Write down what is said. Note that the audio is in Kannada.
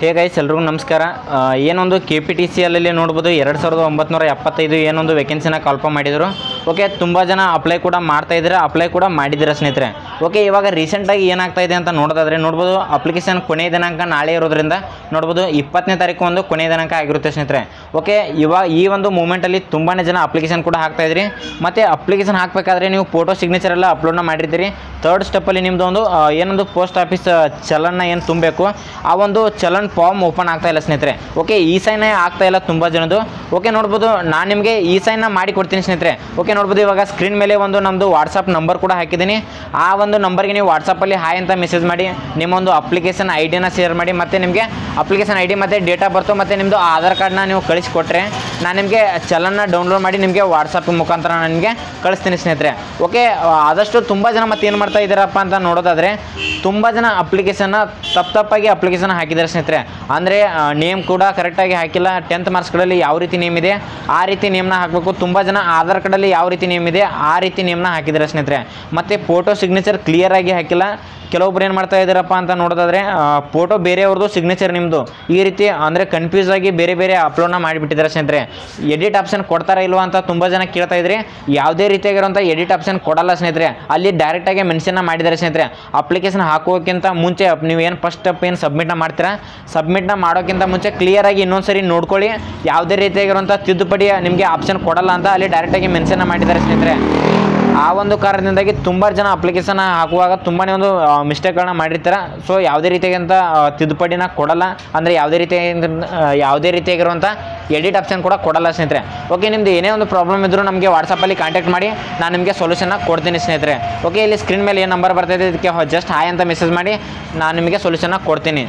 ಹೇ ಗೈಸ್ ಎಲ್ರಿಗೂ ನಮಸ್ಕಾರ. ಏನೊಂದು KPTCL ಅಲ್ಲಿ ನೋಡ್ಬೋದು 2975 ಏನೊಂದು ವೇಕೆನ್ಸಿನ ಕಾಲ್ಫಾರ್ಮ್ ಮಾಡಿದರು. ಓಕೆ, ತುಂಬ ಜನ ಅಪ್ಲೈ ಕೂಡ ಮಾಡ್ತಾ ಇದ್ದಾರೆ, ಅಪ್ಲೈ ಕೂಡ ಮಾಡಿದ್ದೀರಾ ಸ್ನೇಹಿತರೆ. ಓಕೆ, ಇವಾಗ ರೀಸೆಂಟಾಗಿ ಏನಾಗ್ತಾ ಇದೆ ಅಂತ ನೋಡೋದಾದರೆ ನೋಡ್ಬೋದು ಅಪ್ಲಿಕೇಶನ್ ಕೊನೆಯ ದಿನಾಂಕ ನಾಳೆ ಇರೋದ್ರಿಂದ ನೋಡ್ಬೋದು 20ನೇ ತಾರೀಕು ಒಂದು ಕೊನೆಯ ದಿನಾಂಕ ಆಗಿರುತ್ತೆ ಸ್ನೇಹಿತರೆ. ಓಕೆ, ಇವಾಗ ಈ ಒಂದು ಮೂಮೆಂಟಲ್ಲಿ ತುಂಬಾ ಜನ ಅಪ್ಲಿಕೇಶನ್ ಕೂಡ ಹಾಕ್ತಾಯಿದ್ರಿ. ಮತ್ತು ಅಪ್ಲಿಕೇಶನ್ ಹಾಕಬೇಕಾದ್ರೆ ನೀವು ಫೋಟೋ ಸಿಗ್ನೇಚರ್ ಎಲ್ಲ ಅಪ್ಲೋಡ್ನ ಮಾಡಿರ್ತೀರಿ. ಥರ್ಡ್ ಸ್ಟೆಪ್ಪಲ್ಲಿ ನಿಮ್ಮದು ಒಂದು ಏನೊಂದು ಪೋಸ್ಟ್ ಆಫೀಸ್ ಚಲನ್ನ ಏನು ತುಂಬಬೇಕು, ಆ ಒಂದು ಚಲನ್ ಫಾರ್ಮ್ ಓಪನ್ ಆಗ್ತಾ ಇಲ್ಲ ಸ್ನೇಹಿತರೆ. ಓಕೆ, ಈ ಸೈನೇ ಆಗ್ತಾ ಇಲ್ಲ ತುಂಬ ಜನದು. ಓಕೆ, ನೋಡ್ಬೋದು ನಾನು ನಿಮಗೆ ಈ ಸೈನ್ನ ಮಾಡಿ ಕೊಡ್ತೀನಿ ಸ್ನೇಹಿತರೆ. ಓಕೆ, ನೋಡ್ಬೋದು ಇವಾಗ ಸ್ಕ್ರೀನ್ ಮೇಲೆ ಒಂದು ನಮ್ಮದು ವಾಟ್ಸಪ್ ನಂಬರ್ ಕೂಡ ಹಾಕಿದ್ದೀನಿ. ಆ ಒಂದು ನಂಬರ್ಗೆ ನೀವು ವಾಟ್ಸಪ್ಪಲ್ಲಿ ಹಾಯ್ ಅಂತ ಮೆಸೇಜ್ ಮಾಡಿ ನಿಮ್ಮೊಂದು ಅಪ್ಲಿಕೇಶನ್ ID-ನ ಶೇರ್ ಮಾಡಿ, ಮತ್ತು ನಿಮಗೆ ಅಪ್ಲಿಕೇಶನ್ ID ಮತ್ತು ಡೇಟ್ ಆಫ್ ಬರ್ತು ಮತ್ತು ನಿಮ್ಮದು ಆಧಾರ್ ಕಾರ್ಡ್ನ ನೀವು ಕಳಿಸಿಕೊಟ್ರೆ ನಾನು ನಿಮಗೆ ಚಲನ್ನ ಡೌನ್ಲೋಡ್ ಮಾಡಿ ನಿಮಗೆ ವಾಟ್ಸಪ್ ಮುಖಾಂತರ ನಾನು ನಿಮಗೆ ಕಳಿಸ್ತೀನಿ ಸ್ನೇಹಿತರೆ. ಓಕೆ, ಆದಷ್ಟು ತುಂಬ ಜನ ಮತ್ತೆ ಏನು ಮಾಡ್ತಾ ಇದ್ದಾರಪ್ಪ ಅಂತ ನೋಡೋದಾದರೆ ತುಂಬ ಜನ ಅಪ್ಲಿಕೇಶನ್ನ ತಪ್ಪಾಗಿ ಅಪ್ಲಿಕೇಶನ್ ಹಾಕಿದ್ದಾರೆ ಸ್ನೇಹಿತರೆ. ಅಂದರೆ ನೇಮ್ ಕೂಡ ಕರೆಕ್ಟಾಗಿ ಹಾಕಿಲ್ಲ. 10th ಮಾರ್ಕ್ಸ್ಗಳಲ್ಲಿ ಯಾವ ರೀತಿ ನೇಮ್ ಇದೆ ಆ ರೀತಿ ನೇಮ್ನ ಹಾಕಬೇಕು. ತುಂಬ ಜನ ಆಧಾರ್ ಕಾರ್ಡಲ್ಲಿ ಯಾವ ರೀತಿ ನೇಮ್ ಇದೆ ಆ ರೀತಿ ನೇಮ್ನ ಹಾಕಿದ್ದಾರೆ ಸ್ನೇಹಿತರೆ. ಮತ್ತು ಫೋಟೋ ಸಿಗ್ನೇಚರ್ ಕ್ಲಿಯರಾಗಿ ಹಾಕಿಲ್ಲ. ಕೆಲವೊಬ್ರು ಏನು ಮಾಡ್ತಾ ಇದ್ದಾರಪ್ಪ ಅಂತ ನೋಡೋದಾದರೆ ಫೋಟೋ ಬೇರೆಯವ್ರದ್ದು, ಸಿಗ್ನೇಚರ್ ನಿಮ್ಮದು, ಈ ರೀತಿ ಅಂದರೆ ಕನ್ಫ್ಯೂಸ್ ಆಗಿ ಬೇರೆ ಬೇರೆ ಅಪ್ಲೋಡ್ನ ಮಾಡಿಬಿಟ್ಟಿದ್ದಾರೆ ಸ್ನೇಹಿತರೆ. ಎಡಿಟ್ ಆಪ್ಷನ್ ಕೊಡ್ತಾರಾ ಇಲ್ವಾ ಅಂತ ತುಂಬ ಜನ ಕೇಳ್ತಾ ಇದ್ರಿ. ಯಾವುದೇ ರೀತಿಯಾಗಿರುವಂಥ ಎಡಿಟ್ ಆಪ್ಷನ್ ಕೊಡಲ್ಲ ಸ್ನೇಹಿತರೆ. ಅಲ್ಲಿ ಡೈರೆಕ್ಟಾಗಿ ಮೆನ್ಷನ್ನ ಮಾಡಿದ್ದಾರೆ ಸ್ನೇಹಿತರೆ. ಅಪ್ಲಿಕೇಶನ್ ಹಾಕೋಕ್ಕಿಂತ ಮುಂಚೆ ನೀವು ಏನು ಫಸ್ಟ್ ಸ್ಟೆಪ್ ಏನು ಸಬ್ಮಿಟ್ನ ಮಾಡ್ತೀರಾ, ಸಬ್ಮಿಟ್ನ ಮಾಡೋಕ್ಕಿಂತ ಮುಂಚೆ ಕ್ಲಿಯರಾಗಿ ಇನ್ನೊಂದು ಸರಿ ನೋಡ್ಕೊಳ್ಳಿ. ಯಾವುದೇ ರೀತಿಯಾಗಿರುವಂಥ ತಿದ್ದುಪಡಿ ನಿಮಗೆ ಆಪ್ಷನ್ ಕೊಡಲ್ಲ ಅಂತ ಅಲ್ಲಿ ಡೈರೆಕ್ಟಾಗಿ ಮೆನ್ಷನ್ನ ಮಾಡಿದ್ದಾರೆ ಸ್ನೇಹಿತರೆ. ಆ ಒಂದು ಕಾರಣದಿಂದಾಗಿ ತುಂಬ ಜನ ಅಪ್ಲಿಕೇಶನ್ ಹಾಕುವಾಗ ತುಂಬಾ ಒಂದು ಮಿಸ್ಟೇಕ್ಗಳನ್ನ ಮಾಡಿರ್ತಾರೆ. ಸೊ ಯಾವುದೇ ರೀತಿಯಾದಂಥ ತಿದ್ದುಪಡಿನ ಕೊಡಲ್ಲ, ಅಂದರೆ ಯಾವುದೇ ರೀತಿಯಾಗಿರುವಂಥ ಎಡಿಟ್ ಆಪ್ಷನ್ ಕೂಡ ಕೊಡಲ್ಲ ಸ್ನೇಹಿತರೆ. ಓಕೆ, ನಿಮ್ಮದು ಏನೇ ಒಂದು ಪ್ರಾಬ್ಲಮ್ ಇದ್ದರೂ ನಮಗೆ ವಾಟ್ಸಪ್ಪಲ್ಲಿ ಕಾಂಟ್ಯಾಕ್ಟ್ ಮಾಡಿ, ನಾನು ನಿಮಗೆ ಸೊಲ್ಯೂಷನ್ನ ಕೊಡ್ತೀನಿ ಸ್ನೇಹಿತರೆ. ಓಕೆ, ಇಲ್ಲಿ ಸ್ಕ್ರೀನ್ ಮೇಲೆ ಏನು ನಂಬರ್ ಬರ್ತಾಯಿದೆ ಇದಕ್ಕೆ ಜಸ್ಟ್ ಹಾಯ್ ಅಂತ ಮೆಸೇಜ್ ಮಾಡಿ ನಾನು ನಿಮಗೆ ಸೊಲ್ಯೂಷನ್ನ ಕೊಡ್ತೀನಿ.